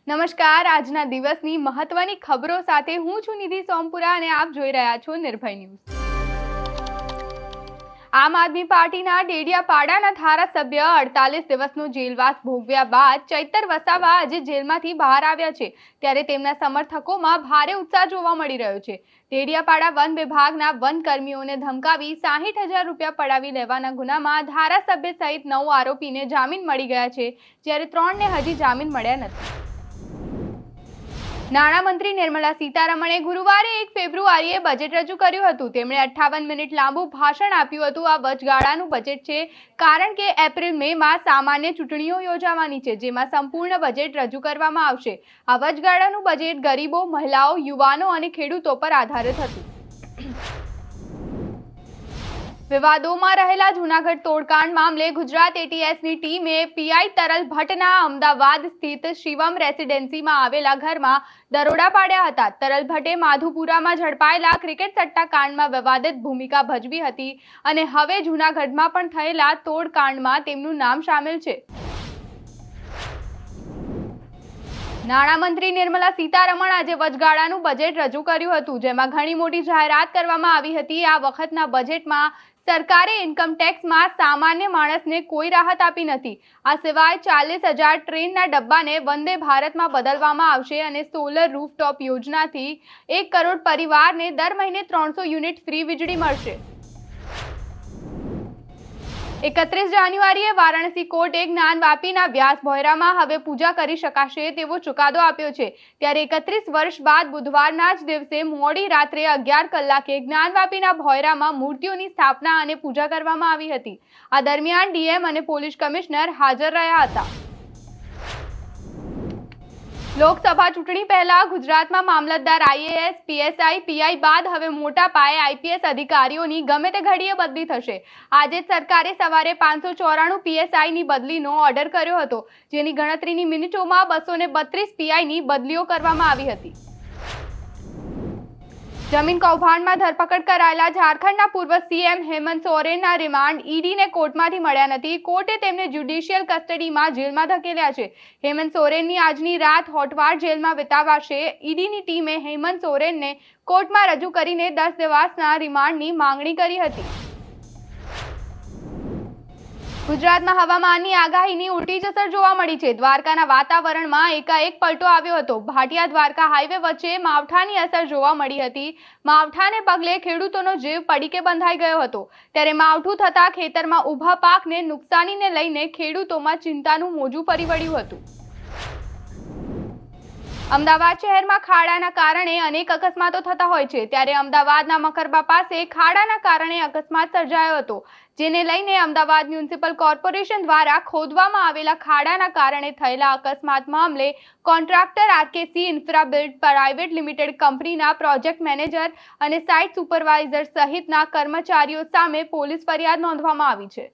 નમસ્કાર, આજના દિવસની મહત્વની ખબરો સાથે હું છું નિધિ સોમપુરા અને આપ જોઈ રહ્યા છો નિર્ભય ન્યૂઝ। આમ આદમી પાર્ટીના ડેડિયાપાડાના ધારાસભ્ય 48 દિવસનો જેલવાસ ભોગવ્યા બાદ ચૈતર વસાવા આજે જેલમાંથી બહાર આવ્યા છે, ત્યારે તેમના સમર્થકોમાં ભારે ઉત્સાહ જોવા મળી રહ્યો છે। ડેડિયાપાડા વન વિભાગના વનકર્મીઓને ધમકાવી 60,000 રૂપિયા પડાવી લેવાના ગુનામાં ધારાસભ્ય સહિત 9 આરોપીને જામીન મળી ગયા છે, જ્યારે 3ને હજી જામીન મળ્યા નથી। નાણામંત્રી નિર્મલા સીતારમણે ગુરુવારે 1 ફેબ્રુઆરીએ બજેટ રજૂ કર્યું હતું। તેમણે 58 મિનિટ લાંબુ ભાષણ આપ્યું હતું। આ વચગાળાનું બજેટ છે, કારણ કે એપ્રિલ-મેમાં સામાન્ય ચૂંટણીઓ યોજાવાની છે, જેમાં સંપૂર્ણ બજેટ રજૂ કરવામાં આવશે। આ વચગાળાનું બજેટ ગરીબો, મહિલાઓ, યુવાનો અને ખેડૂતો પર આધારિત હતું। વિવાદોમાં રહેલા જૂનાગઢ તોડકાંડ મામલે ગુજરાત એટીએસની ટીમે પીઆઈ તરલ ભટ્ટના અમદાવાદ સ્થિત શિવમ રેસિડેન્સીમાં આવેલા ઘરમાં દરોડા પાડ્યા હતા। તરલ ભટ્ટે માધુપુરામાં ઝડપાયેલા ક્રિકેટ સટ્ટાકાંડમાં વિવાદિત ભૂમિકા ભજવી હતી અને હવે જૂનાગઢમાં પણ થયેલા તોડકાંડમાં તેમનું નામ સામેલ છે। નાણામંત્રી નિર્મલા સીતારમણ આજે વચગાળાનું બજેટ રજૂ કર્યું હતું, જેમાં ઘણી મોટી જાહેરાત કરવામાં આવી હતી। આ વખતના બજેટમાં સરકારે ઇન્કમ ટેક્સમાં સામાન્ય માણસને કોઈ રાહત આપી નથી। આ સિવાય 40,000 ટ્રેનના ડબ્બાને વંદે ભારતમાં બદલવામાં આવશે અને સોલર રૂફટોપ યોજનાથી 1 કરોડ પરિવારને દર મહિને 300 યુનિટ ફ્રી વીજળી મળશે। 31 જાન્યુઆરીએ વારાણસી કોર્ટે જ્ઞાનવાપીના વ્યાસ ભોયરામાં હવે પૂજા કરી શકાશે તેવો ચુકાદો આપ્યો છે, ત્યારે 31 વર્ષ બાદ બુધવારના જ દિવસે મોડી રાત્રે 11 કલાકે જ્ઞાનવાપીના ભોયરામાં મૂર્તિઓની સ્થાપના અને પૂજા કરવામાં આવી હતી। આ દરમિયાન ડીએમ અને પોલીસ કમિશનર હાજર રહ્યા હતા। લોકસભા ચૂંટણી પહેલા ગુજરાતમાં મામલતદાર, આઈએએસ, પીએસઆઈ, પીઆઈ બાદ હવે મોટા પાયે આઈપીએસ અધિકારીઓની ગમે તે ઘડીએ બદલી થશે। આજે જ સરકારે સવારે 594 પીએસઆઈની બદલીનો ઓર્ડર કર્યો હતો, જેની ગણતરીની મિનિટોમાં 232 પીઆઈની બદલીઓ કરવામાં આવી હતી। જમીન કૌભાંડમાં ધરપકડ કરાયેલા ઝારખંડના પૂર્વ સીએમ હેમંત સોરેનના રિમાન્ડ ઈડીને કોર્ટમાંથી મળ્યા નથી। કોર્ટે તેમને જ્યુડિશિયલ કસ્ટડીમાં જેલમાં ધકેલ્યા છે। હેમંત સોરેનની આજની રાત હોટવાડ જેલમાં વિતાવાશે। ઈડીની ટીમે હેમંત સોરેનને કોર્ટમાં રજૂ કરીને 10 દિવસના રિમાન્ડની માંગણી કરી હતી। ગુજરાતમાં હવામાનની આગાહીની ઉલટી જ અસર જોવા મળી છે। દ્વારકાના વાતાવરણમાં એકાએક પલટો આવ્યો હતો। ભાટિયા દ્વારકા હાઈવે વચ્ચે માવઠાની અસર જોવા મળી હતી। માવઠાને પગલે ખેડૂતોનો જીવ પડીકે બંધાઈ ગયો હતો, ત્યારે માવઠું થતા ખેતરમાં ઊભા પાકને નુકસાનીને લઈને ખેડૂતોમાં ચિંતાનું મોજું ફરી વળ્યું હતું। અમદાવાદ શહેરમાં ખાડાના કારણે અનેક અકસ્માતો થતા હોય છે, ત્યારે અમદાવાદના મકરબા પાસે ખાડાના કારણે અકસ્માત સર્જાયો હતો, જેને લઈને અમદાવાદ મ્યુનિસિપલ કોર્પોરેશન દ્વારા ખોદવામાં આવેલા ખાડાના કારણે થયેલા અકસ્માત મામલે કોન્ટ્રાક્ટર આરકેસી ઇન્ફ્રાબિલ્ડ પ્રાઇવેટ લિમિટેડ કંપનીના પ્રોજેક્ટ મેનેજર અને સાઇટ સુપરવાઇઝર સહિતના કર્મચારીઓ સામે પોલીસ ફરિયાદ નોંધવામાં આવી છે।